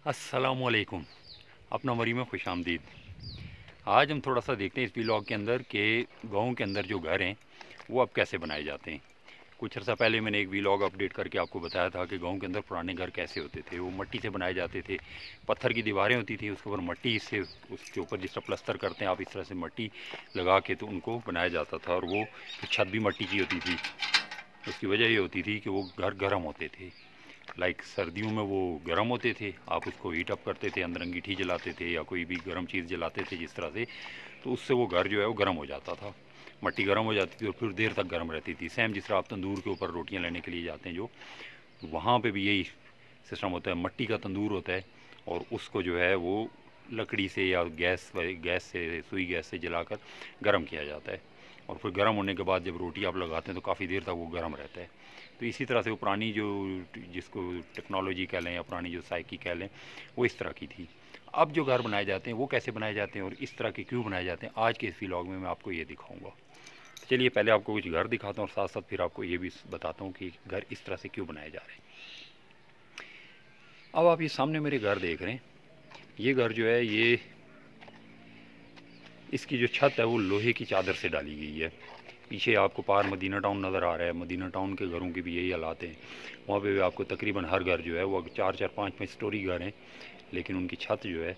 अस्सलामुअलैकुम। अपना मरी में खुश आमदीद। आज हम थोड़ा सा देखते हैं इस व्लॉग के अंदर कि गाँव के अंदर जो घर हैं वो अब कैसे बनाए जाते हैं। कुछ अर्सा पहले मैंने एक व्लॉग अपडेट करके आपको बताया था कि गांव के अंदर पुराने घर कैसे होते थे। वो मिट्टी से बनाए जाते थे, पत्थर की दीवारें होती थी, उसके ऊपर मिट्टी से उसके ऊपर जिस तरह प्लस्तर करते हैं आप इस तरह से मिट्टी लगा के तो उनको बनाया जाता था। और वो छत भी मिट्टी की होती थी। उसकी वजह ये होती थी कि वो घर गर्म होते थे। लाइक सर्दियों में वो गर्म होते थे, आप उसको हीट अप करते थे, अंदर अंगीठी जलाते थे या कोई भी गर्म चीज़ जलाते थे जिस तरह से, तो उससे वो घर जो है वो गर्म हो जाता था। मिट्टी गर्म हो जाती थी और फिर देर तक गर्म रहती थी। सेम जिस तरह आप तंदूर के ऊपर रोटियां लेने के लिए जाते हैं जो, तो वहाँ पे भी यही सिस्टम होता है। मिट्टी का तंदूर होता है और उसको जो है वो लकड़ी से या गैस से, सुई गैस से जलाकर गर्म किया जाता है। और फिर गर्म होने के बाद जब रोटी आप लगाते हैं तो काफ़ी देर तक वो गर्म रहता है। तो इसी तरह से वो पुरानी जो, जिसको टेक्नोलॉजी कह लें या पुरानी जो साइकी कह लें, वो इस तरह की थी। अब जो घर बनाए जाते हैं वो कैसे बनाए जाते हैं और इस तरह के क्यों बनाए जाते हैं, आज के इस व्लॉग में मैं आपको ये दिखाऊंगा। चलिए पहले आपको कुछ घर दिखाता हूँ और साथ साथ फिर आपको ये भी बताता हूँ कि घर इस तरह से क्यों बनाए जा रहे हैं। अब आप ये सामने मेरे घर देख रहे हैं, ये घर जो है ये, इसकी जो छत है वो लोहे की चादर से डाली गई है। पीछे आपको पार मदीना टाउन नज़र आ रहा है। मदीना टाउन के घरों के भी यही हालात हैं। वहाँ पे भी आपको तकरीबन हर घर जो है वो 4-4, 5-5 स्टोरी घर हैं, लेकिन उनकी छत जो है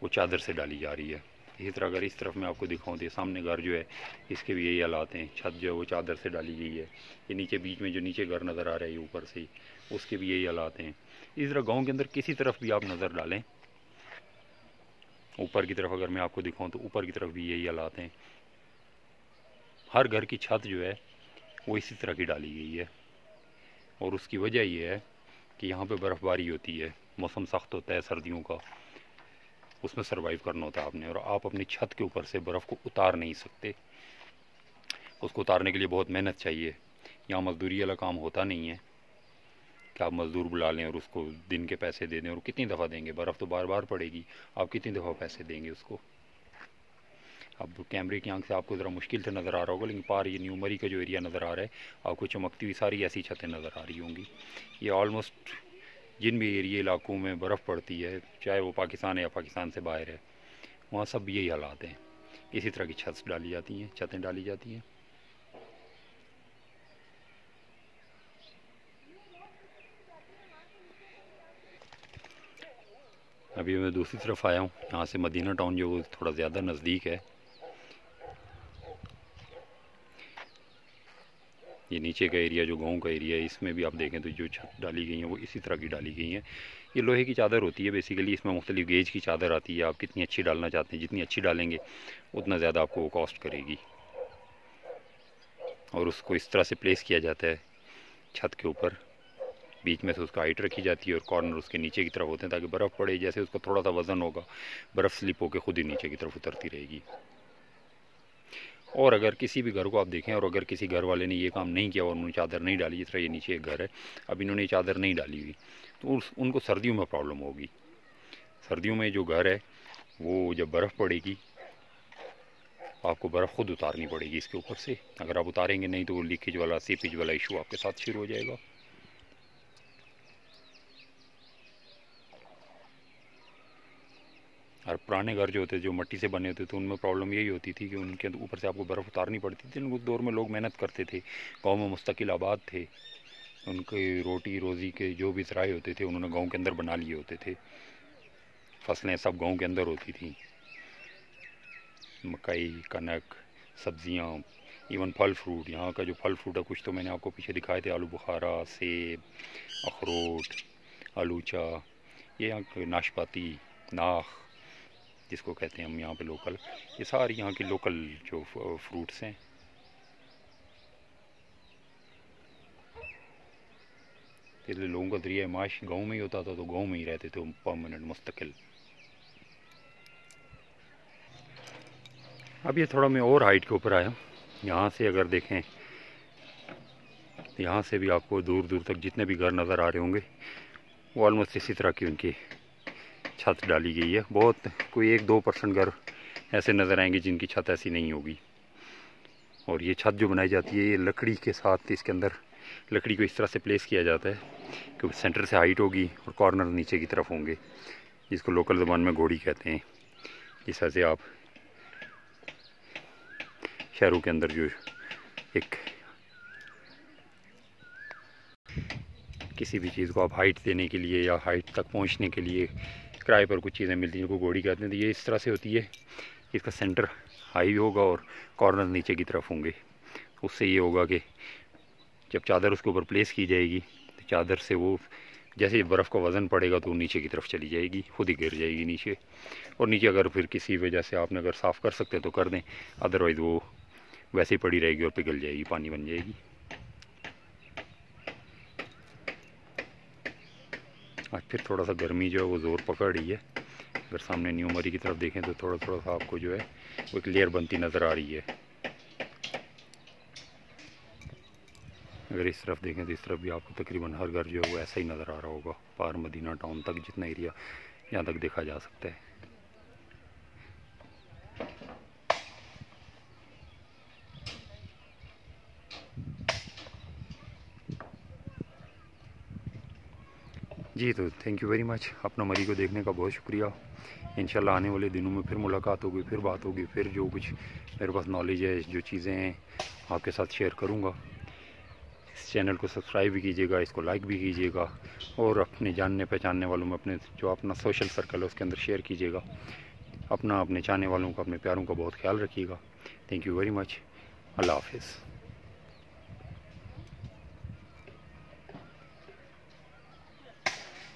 वो चादर से डाली जा रही है। इसी तरह अगर इस तरफ मैं आपको दिखाऊँ तो सामने घर जो है इसके भी यही हालात हैं, छत जो है वो चादर से डाली गई है। ये नीचे बीच में जो नीचे घर नज़र आ रहा है ये ऊपर से, उसके भी यही हालात हैं। इस तरह गाँव के अंदर किसी तरफ भी आप नज़र डालें, ऊपर की तरफ अगर मैं आपको दिखाऊँ तो ऊपर की तरफ भी यही हालात हैं। हर घर की छत जो है वो इसी तरह की डाली गई है। और उसकी वजह ये है कि यहाँ पे बर्फ़बारी होती है, मौसम सख्त होता है सर्दियों का, उसमें सर्वाइव करना होता है आपने, और आप अपनी छत के ऊपर से बर्फ़ को उतार नहीं सकते। उसको उतारने के लिए बहुत मेहनत चाहिए। यहाँ मजदूरी वाला काम होता नहीं है कि आप मज़दूर बुला लें और उसको दिन के पैसे दे दें। और कितनी दफ़ा देंगे, बर्फ़ तो बार बार पड़ेगी, आप कितनी दफ़ा पैसे देंगे उसको। अब कैमरे की आंख से आपको ज़रा मुश्किल से नज़र आ रहा होगा, लेकिन पार ये न्यू मरी का जो एरिया नज़र आ रहा है आपको चमकती हुई सारी ऐसी छतें नज़र आ रही होंगी। ये ऑलमोस्ट जिन भी एरिया इलाकों में बर्फ़ पड़ती है, चाहे वो पाकिस्तान है या पाकिस्तान से बाहर है, वहाँ सब यही हालात हैं। इसी तरह की छत डाली जाती हैं, छतें डाली जाती हैं। अभी मैं दूसरी तरफ आया हूँ, यहाँ से मदीना टाउन जो थोड़ा ज़्यादा नज़दीक है। ये नीचे का एरिया जो गांव का एरिया है, इसमें भी आप देखें तो जो छत डाली गई है वो इसी तरह की डाली गई हैं। ये लोहे की चादर होती है बेसिकली, इसमें मुख्तलिफ गेज की चादर आती है। आप कितनी अच्छी डालना चाहते हैं, जितनी अच्छी डालेंगे उतना ज़्यादा आपको वो कॉस्ट करेगी। और उसको इस तरह से प्लेस किया जाता है छत के ऊपर, बीच में से उसका हाइट रखी जाती है और कॉर्नर उसके नीचे की तरफ होते हैं ताकि बर्फ़ पड़े, जैसे उसका थोड़ा सा वज़न होगा बर्फ़ स्लिप होकर खुद ही नीचे की तरफ उतरती रहेगी। और अगर किसी भी घर को आप देखें और अगर किसी घर वाले ने ये काम नहीं किया और उन्होंने चादर नहीं डाली, जिस तरह ये नीचे एक घर है, अब इन्होंने चादर नहीं डाली हुई, तो उनको सर्दियों में प्रॉब्लम होगी। सर्दियों में जो घर है वो जब बर्फ़ पड़ेगी आपको बर्फ़ खुद उतारनी पड़ेगी इसके ऊपर से। अगर आप उतारेंगे नहीं तो वो लीकेज वाला, सीपेज वाला इशू आपके साथ शुरू हो जाएगा। और पुराने घर जो होते जो मिट्टी से बने होते थे उनमें प्रॉब्लम यही होती थी कि उनके ऊपर से आपको बर्फ़ उतारनी पड़ती थी। उस दौर में लोग मेहनत करते थे, गाँव में मुस्तकिल आबाद थे, उनके रोटी रोज़ी के जो भी ज़राए होते थे उन्होंने गांव के अंदर बना लिए होते थे। फसलें सब गांव के अंदर होती थी, मकई, कनक, सब्ज़ियाँ, इवन फल फ्रूट। यहाँ का जो फल फ्रूट है कुछ तो मैंने आपको पीछे दिखाए थे, आलू बुखारा, सेब, अखरोट, आलूचा, ये यहाँ के नाशपाती, नाख जिसको कहते हैं हम यहाँ पे लोकल, ये सारी यहाँ की लोकल जो फ्रूट्स हैं। इसलिए लोगों का ज़रिया माश गाँव में ही होता था, तो गाँव में ही रहते थे परमानेंट मुस्तकिल। अब ये थोड़ा मैं और हाइट के ऊपर आया, यहाँ से अगर देखें तो यहाँ से भी आपको दूर दूर तक जितने भी घर नज़र आ रहे होंगे वो ऑलमोस्ट इसी तरह की उनकी छत डाली गई है। बहुत कोई 1-2% घर ऐसे नज़र आएंगे जिनकी छत ऐसी नहीं होगी। और ये छत जो बनाई जाती है ये लकड़ी के साथ, इसके अंदर लकड़ी को इस तरह से प्लेस किया जाता है क्योंकि सेंटर से हाइट होगी और कॉर्नर नीचे की तरफ होंगे, जिसको लोकल ज़बान में घोड़ी कहते हैं। जिस तरह से आप शहरों के अंदर जो एक किसी भी चीज़ को आप हाइट देने के लिए या हाइट तक पहुंचने के लिए किराए पर कुछ चीज़ें मिलती हैं जिनको घोड़ी कहते हैं, तो ये इस तरह से होती है। इसका सेंटर हाई होगा और कॉर्नर नीचे की तरफ होंगे। उससे ये होगा कि जब चादर उसके ऊपर प्लेस की जाएगी तो चादर से वो जैसे बर्फ़ का वज़न पड़ेगा तो वो नीचे की तरफ चली जाएगी, खुद ही गिर जाएगी नीचे। और नीचे अगर फिर किसी वजह से आपने अगर साफ़ कर सकते तो कर दें, अदरवाइज़ वो वैसे ही पड़ी रहेगी और पिघल जाएगी, पानी बन जाएगी। आज फिर थोड़ा सा गर्मी जो है वो ज़ोर पकड़ रही है। अगर सामने न्यू मरी की तरफ देखें तो थोड़ा थोड़ा सा आपको जो है वो एक लेयर बनती नज़र आ रही है। अगर इस तरफ देखें तो इस तरफ भी आपको तकरीबन हर घर जो है वो ऐसा ही नज़र आ रहा होगा, पार मदीना टाउन तक जितना एरिया यहाँ तक देखा जा सकता है। जी, तो थैंक यू वेरी मच। अपना मरी को देखने का बहुत शुक्रिया। इंशाल्लाह आने वाले दिनों में फिर मुलाकात होगी, फिर बात होगी, फिर जो कुछ मेरे पास नॉलेज है, जो चीज़ें हैं आपके साथ शेयर करूँगा। इस चैनल को सब्सक्राइब भी कीजिएगा, इसको लाइक भी कीजिएगा और अपने जानने पहचानने वालों में अपने जो अपना सोशल सर्कल है उसके अंदर शेयर कीजिएगा। अपने चाहने वालों का, अपने प्यारों का बहुत ख्याल रखिएगा। Thank you very much. Allah हाफिज़।